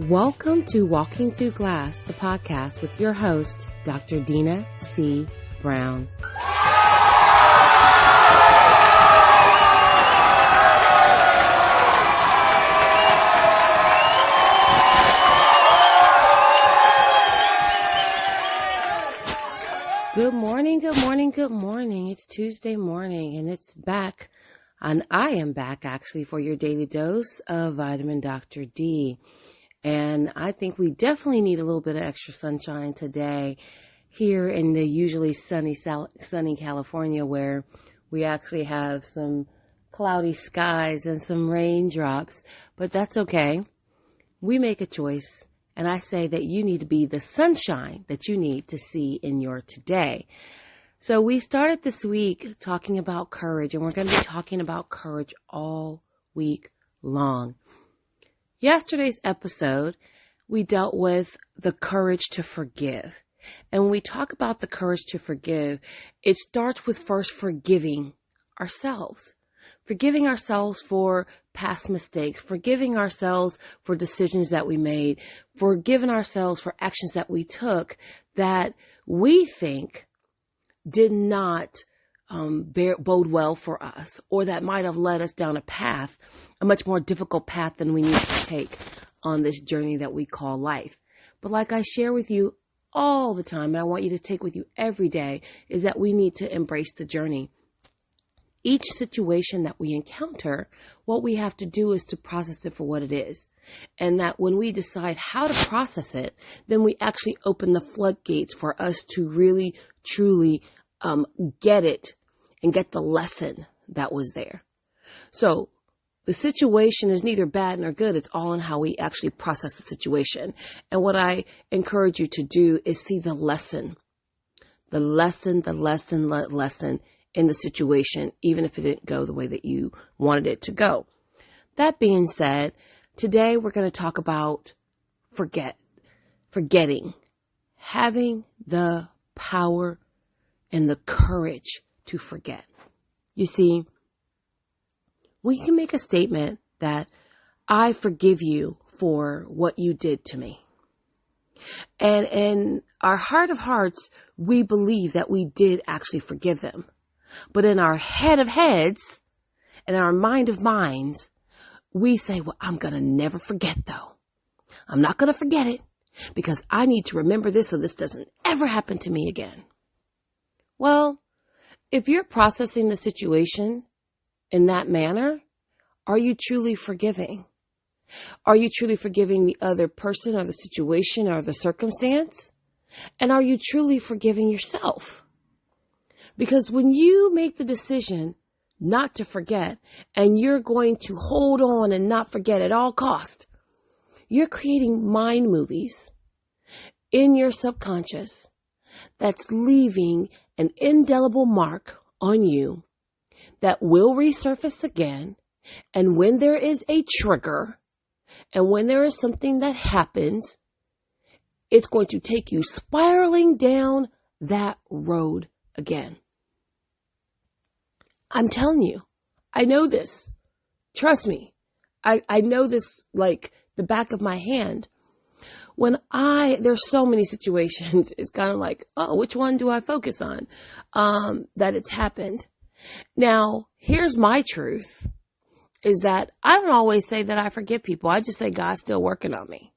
Welcome to Walking Through Glass, the podcast with your host, Dr. Dina C. Brown. Good morning, good morning, good morning. It's Tuesday morning and it's back, and I am back actually for your daily dose of vitamin Dr. D. And I think we definitely need a little bit of extra sunshine today here in the usually sunny California, where we actually have some cloudy skies and some raindrops, but that's okay. We make a choice, and I say that you need to be the sunshine that you need to see in your today. So we started this week talking about courage, and we're going to be talking about courage all week long. Yesterday's episode, we dealt with the courage to forgive. And when we talk about the courage to forgive, it starts with first forgiving ourselves. Forgiving ourselves for past mistakes, forgiving ourselves for decisions that we made, forgiving ourselves for actions that we took that we think did not bode well for us, or that might have led us down a much more difficult path than we need to take on this journey that we call life. But like I share with you all the time, and I want you to take with you every day, is that we need to embrace the journey. Each situation that we encounter, what we have to do is to process it for what it is. And that when we decide how to process it, then we actually open the floodgates for us to really, truly get it and get the lesson that was there. So the situation is neither bad nor good. It's all in how we actually process the situation. And what I encourage you to do is see the lesson in the situation, even if it didn't go the way that you wanted it to go. That being said, today we're going to talk about forgetting, having the power and the courage to forget. You see, we can make a statement that I forgive you for what you did to me. And in our heart of hearts, we believe that we did actually forgive them. But in our head of heads and our mind of minds, we say, well, I'm going to never forget though. I'm not going to forget it because I need to remember this so this doesn't ever happen to me again. Well, if you're processing the situation in that manner, are you truly forgiving? Are you truly forgiving the other person or the situation or the circumstance? And are you truly forgiving yourself? Because when you make the decision not to forget and you're going to hold on and not forget at all cost, you're creating mind movies in your subconscious that's leaving an indelible mark on you that will resurface again. And when there is a trigger and when there is something that happens, it's going to take you spiraling down that road again. I'm telling you, I know this. Trust me. I know this like the back of my hand. There's so many situations, it's kind of like, oh, which one do I focus on? That it's happened. Now, here's my truth, is that I don't always say that I forgive people. I just say God's still working on me.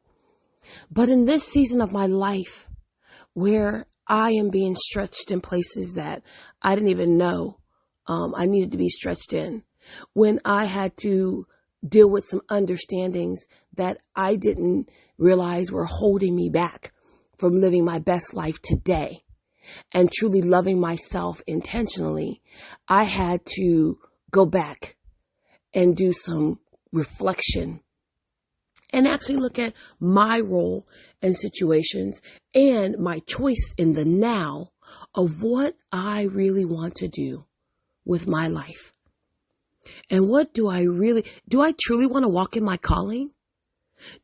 But in this season of my life, where I am being stretched in places that I didn't even know I needed to be stretched in, when I had to deal with some understandings that I didn't realize were holding me back from living my best life today and truly loving myself intentionally, I had to go back and do some reflection and actually look at my role and situations and my choice in the now of what I really want to do with my life. And do I truly want to walk in my calling?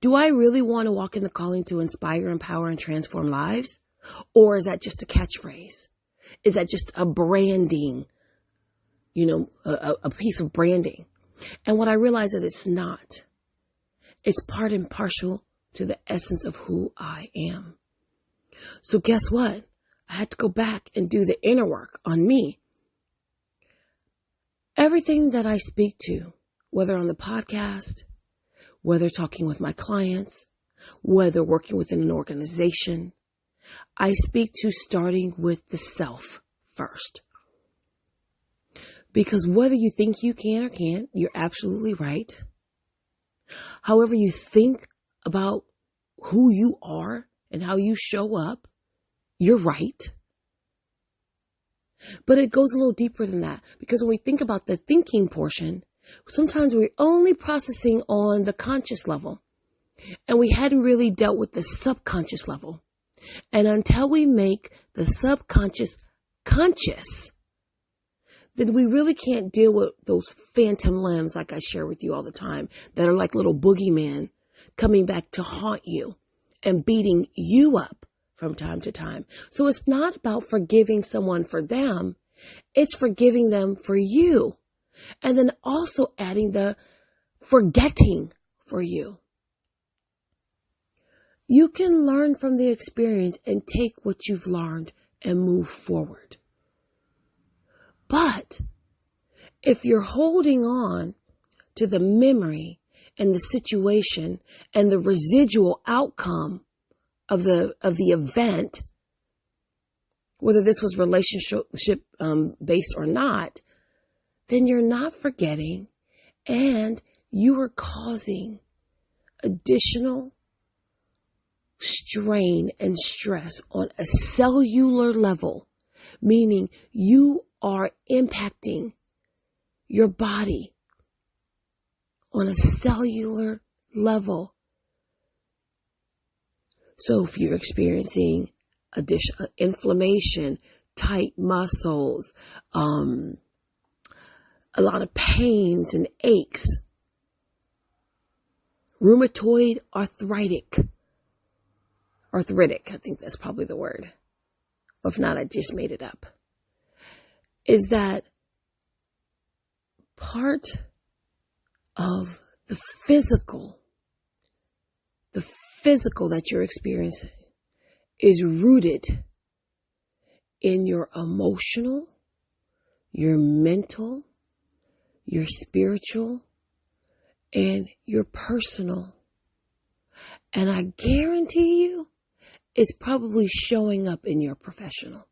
Do I really want to walk in the calling to inspire, empower, and transform lives? Or is that just a catchphrase? Is that just a branding, a piece of branding? And what I realize that it's not. It's part and parcel to the essence of who I am. So guess what? I had to go back and do the inner work on me. Everything that I speak to, whether on the podcast, whether talking with my clients, whether working within an organization, I speak to starting with the self first. Because whether you think you can or can't, you're absolutely right. However you think about who you are and how you show up, you're right. But it goes a little deeper than that, because when we think about the thinking portion, sometimes we're only processing on the conscious level, and we hadn't really dealt with the subconscious level. And until we make the subconscious conscious, then we really can't deal with those phantom limbs, like I share with you all the time, that are like little boogeymen coming back to haunt you and beating you up from time to time. So it's not about forgiving someone for them. It's forgiving them for you. And then also adding the forgetting for you. You can learn from the experience and take what you've learned and move forward. But if you're holding on to the memory and the situation and the residual outcome of the event, whether this was relationship based or not, then you're not forgetting, and you are causing additional strain and stress on a cellular level, meaning you are impacting your body on a cellular level. So if you're experiencing additional inflammation, tight muscles, a lot of pains and aches, rheumatoid arthritic, I think that's probably the word. Or if not, I just made it up. Is that part of the physical that you're experiencing is rooted in your emotional, your mental, your spiritual, and your personal. And I guarantee you, it's probably showing up in your professional.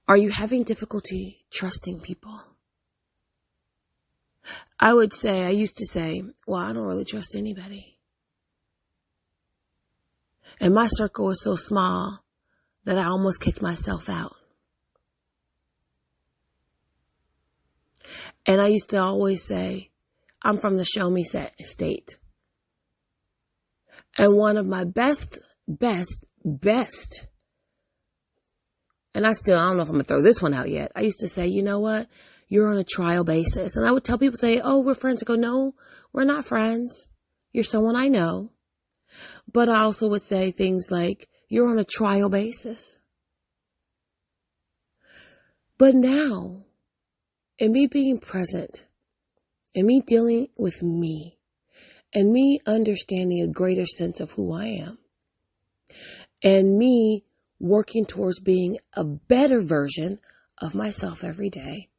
Are you having difficulty trusting people? I used to say, well, I don't really trust anybody. And my circle was so small that I almost kicked myself out. And I used to always say, I'm from the show me state. And one of my best, and I don't know if I'm going to throw this one out yet. I used to say, you know what? You're on a trial basis. And I would tell people, say, oh, we're friends. I go, no, we're not friends. You're someone I know. But I also would say things like, you're on a trial basis. But now, in me being present, and me dealing with me, and me understanding a greater sense of who I am, and me working towards being a better version of myself every day,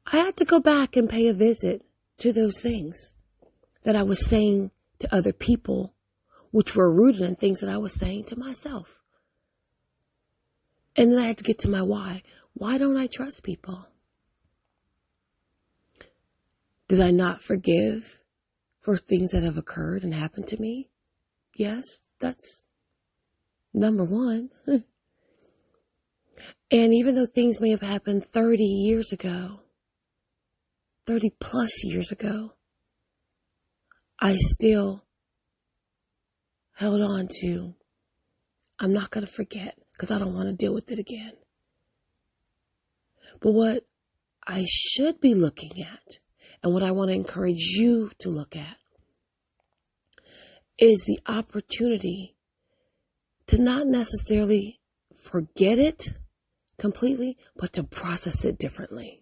I had to go back and pay a visit to those things that I was saying to other people, which were rooted in things that I was saying to myself. And then I had to get to my why. Why don't I trust people? Did I not forgive for things that have occurred and happened to me? Yes, that's number one. And even though things may have happened 30 years ago, 30 plus years ago, I still held on to, I'm not going to forget because I don't want to deal with it again. But what I should be looking at, and what I want to encourage you to look at, is the opportunity to not necessarily forget it completely, but to process it differently.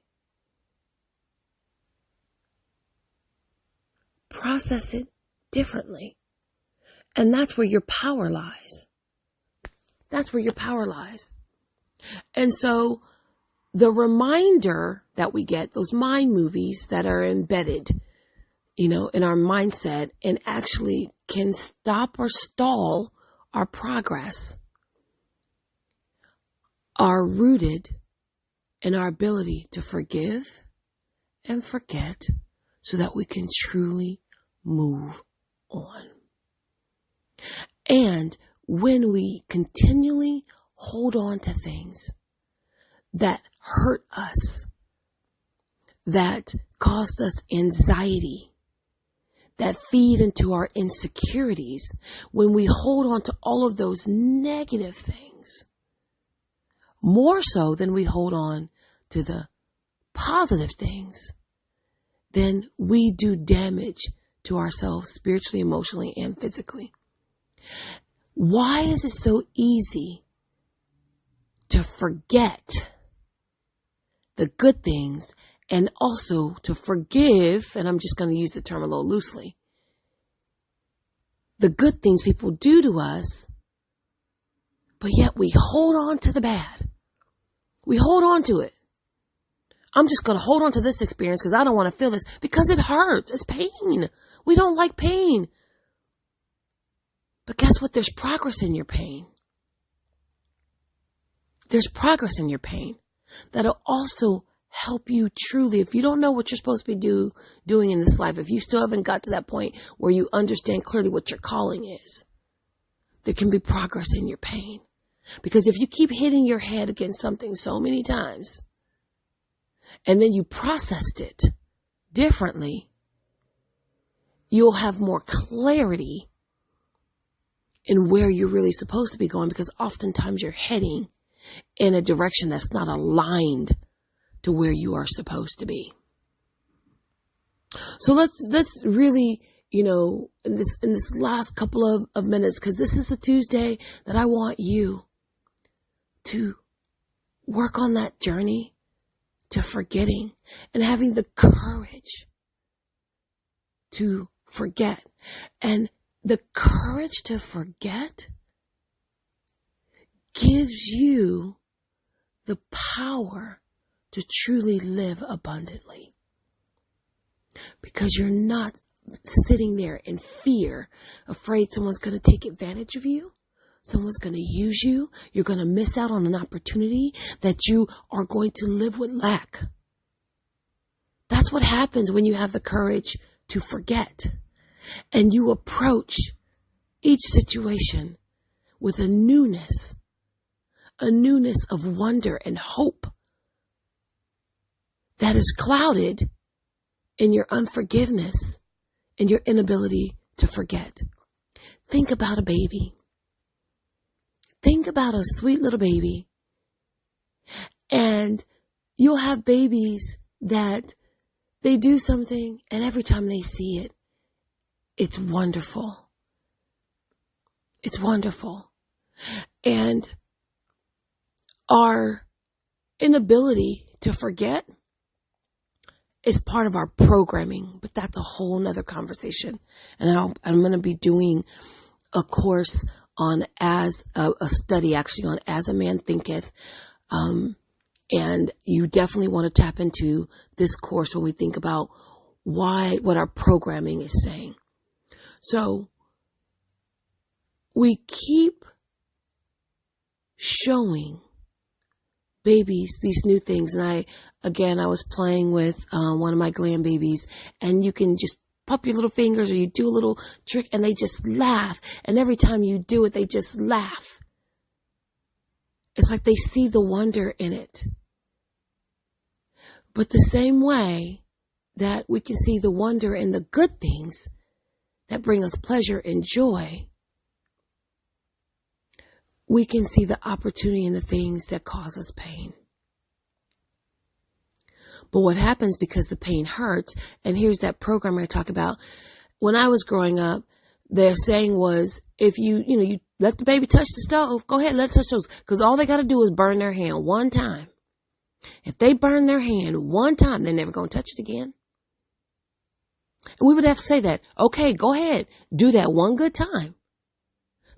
process it differently. And that's where your power lies. That's where your power lies. And so the reminder that we get, those mind movies that are embedded, in our mindset and actually can stop or stall our progress, are rooted in our ability to forgive and forget so that we can truly move on. And when we continually hold on to things that hurt us, that caused us anxiety, that feed into our insecurities, when we hold on to all of those negative things, more so than we hold on to the positive things, then we do damage to ourselves spiritually, emotionally, and physically. Why is it so easy to forget the good things and also to forgive, and I'm just going to use the term a little loosely, the good things people do to us, but yet we hold on to the bad. We hold on to it. I'm just going to hold on to this experience because I don't want to feel this, because it hurts. It's pain. We don't like pain. But guess what? There's progress in your pain. There's progress in your pain that'll also help you truly. If you don't know what you're supposed to be doing in this life, if you still haven't got to that point where you understand clearly what your calling is, there can be progress in your pain. Because if you keep hitting your head against something so many times, and then you processed it differently, you'll have more clarity in where you're really supposed to be going, because oftentimes you're heading in a direction that's not aligned to where you are supposed to be. So let's really, in this last couple of minutes, because this is a Tuesday that I want you to work on that journey to forgetting and having the courage to forget. And the courage to forget gives you the power to truly live abundantly, because you're not sitting there in fear, afraid someone's going to take advantage of you. Someone's going to use you. You're going to miss out on an opportunity that you are going to live with lack. That's what happens when you have the courage to forget and you approach each situation with a newness of wonder and hope that is clouded in your unforgiveness and your inability to forget. Think about a baby. Think about a sweet little baby. And you'll have babies that they do something, and every time they see it, it's wonderful. It's wonderful. And our inability to forget is part of our programming, but that's a whole nother conversation. And I'm going to be doing a course on a study actually on As a Man Thinketh. And you definitely want to tap into this course when we think about what our programming is saying. So we keep showing babies these new things. And I was playing with one of my glam babies, and you can just pop your little fingers or you do a little trick and they just laugh. And every time you do it, they just laugh. It's like they see the wonder in it. But the same way that we can see the wonder in the good things that bring us pleasure and joy, we can see the opportunity in the things that cause us pain. But what happens, because the pain hurts, and here's that program I talk about. When I was growing up, their saying was, if you let the baby touch the stove, go ahead, let it touch the stove, because all they got to do is burn their hand one time. If they burn their hand one time, they're never going to touch it again. And we would have to say that, okay, go ahead, do that one good time.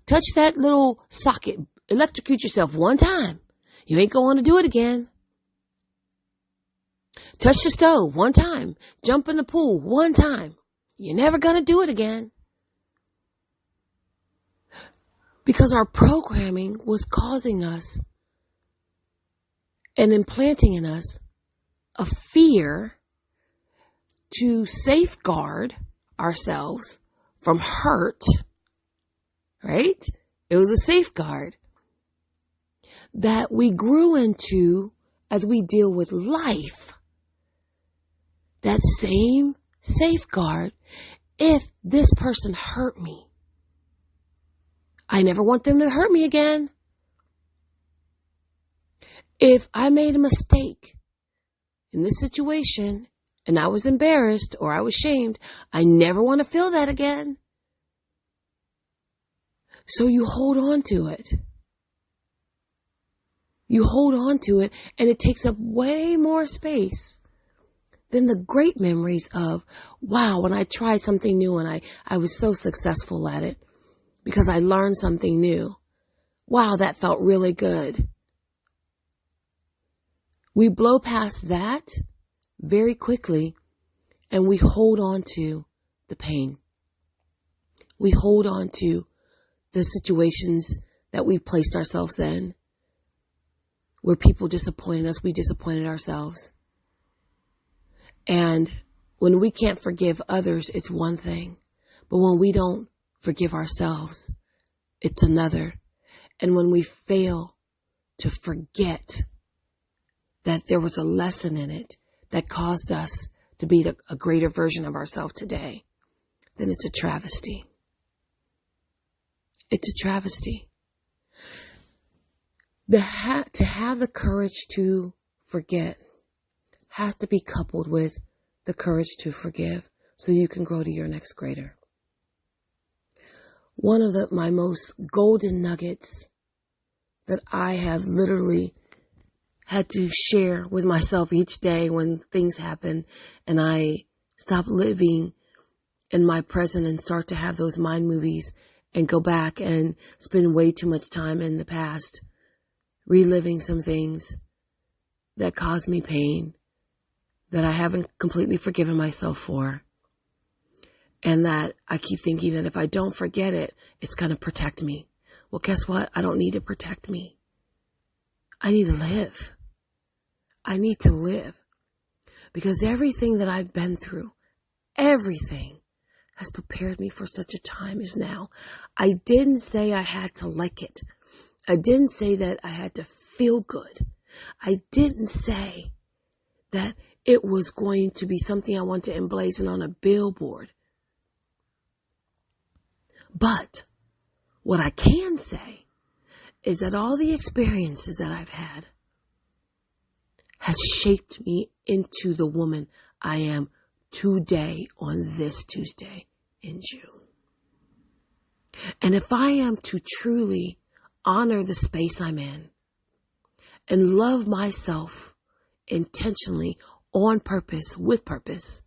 Touch that little socket, electrocute yourself one time. You ain't going to do it again. Touch the stove one time. Jump in the pool one time. You're never going to do it again. Because our programming was causing us and implanting in us a fear to safeguard ourselves from hurt, right? It was a safeguard that we grew into as we deal with life. That same safeguard, if this person hurt me, I never want them to hurt me again. If I made a mistake in this situation and I was embarrassed or I was shamed, I never want to feel that again. So you hold on to it. You hold on to it, and it takes up way more space than the great memories of, wow, when I tried something new and I was so successful at it because I learned something new. Wow, that felt really good. We blow past that very quickly, and we hold on to the pain. We hold on to the situations that we've placed ourselves in, where people disappointed us, we disappointed ourselves. And when we can't forgive others, it's one thing. But when we don't forgive ourselves, it's another. And when we fail to forget that there was a lesson in it that caused us to be a greater version of ourselves today, then it's a travesty. It's a travesty. To have the courage to forget has to be coupled with the courage to forgive so you can grow to your next greater. One of my most golden nuggets that I have literally had to share with myself each day when things happen and I stop living in my present and start to have those mind movies and go back and spend way too much time in the past, reliving some things that caused me pain, that I haven't completely forgiven myself for, and that I keep thinking that if I don't forget it, it's going to protect me. Well, guess what? I don't need to protect me. I need to live. I need to live. Because everything that I've been through, everything has prepared me for such a time as now. I didn't say I had to like it. I didn't say that I had to feel good. I didn't say that it was going to be something I want to emblazon on a billboard. But what I can say is that all the experiences that I've had has shaped me into the woman I am today on this Tuesday in June. And if I am to truly honor the space I'm in and love myself intentionally, on purpose, with purpose,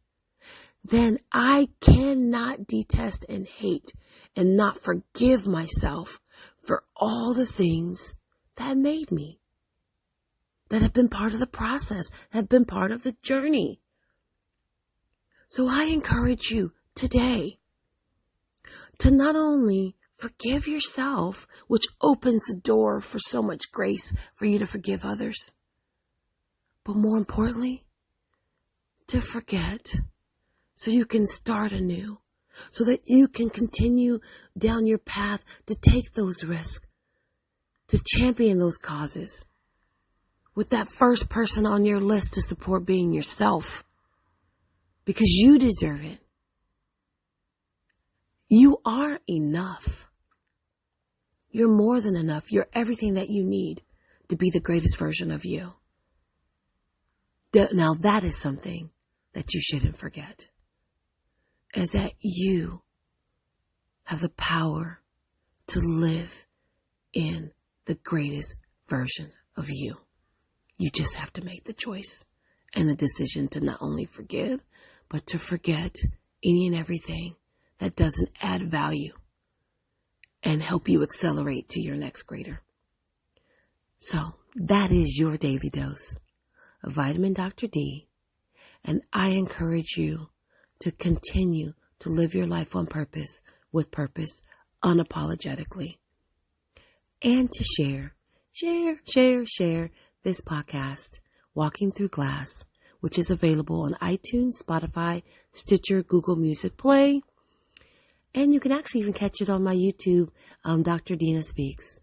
then I cannot detest and hate and not forgive myself for all the things that made me, that have been part of the process, have been part of the journey. So I encourage you today to not only forgive yourself, which opens the door for so much grace for you to forgive others, but more importantly, to forget so you can start anew, so that you can continue down your path to take those risks, to champion those causes, with that first person on your list to support being yourself, because you deserve it. You are enough. You're more than enough. You're everything that you need to be the greatest version of you. Now that is something that you shouldn't forget, is that you have the power to live in the greatest version of you. You just have to make the choice and the decision to not only forgive, but to forget any and everything that doesn't add value and help you accelerate to your next greater. So that is your daily dose of Vitamin Dr. D. And I encourage you to continue to live your life on purpose, with purpose, unapologetically. And to share this podcast, Walking Through Glass, which is available on iTunes, Spotify, Stitcher, Google Music Play. And you can actually even catch it on my YouTube, Dr. Dina Speaks.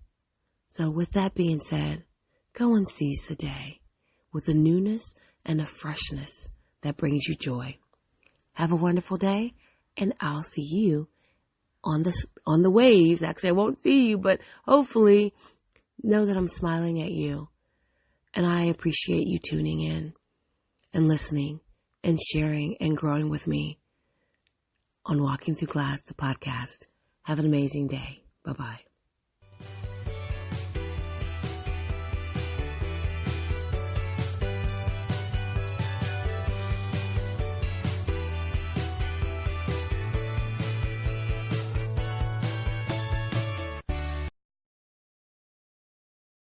So with that being said, go and seize the day with a newness and a freshness that brings you joy. Have a wonderful day, and I'll see you on the waves. Actually, I won't see you, but hopefully know that I'm smiling at you. And I appreciate you tuning in and listening and sharing and growing with me on Walking Through Glass, the podcast. Have an amazing day. Bye-bye.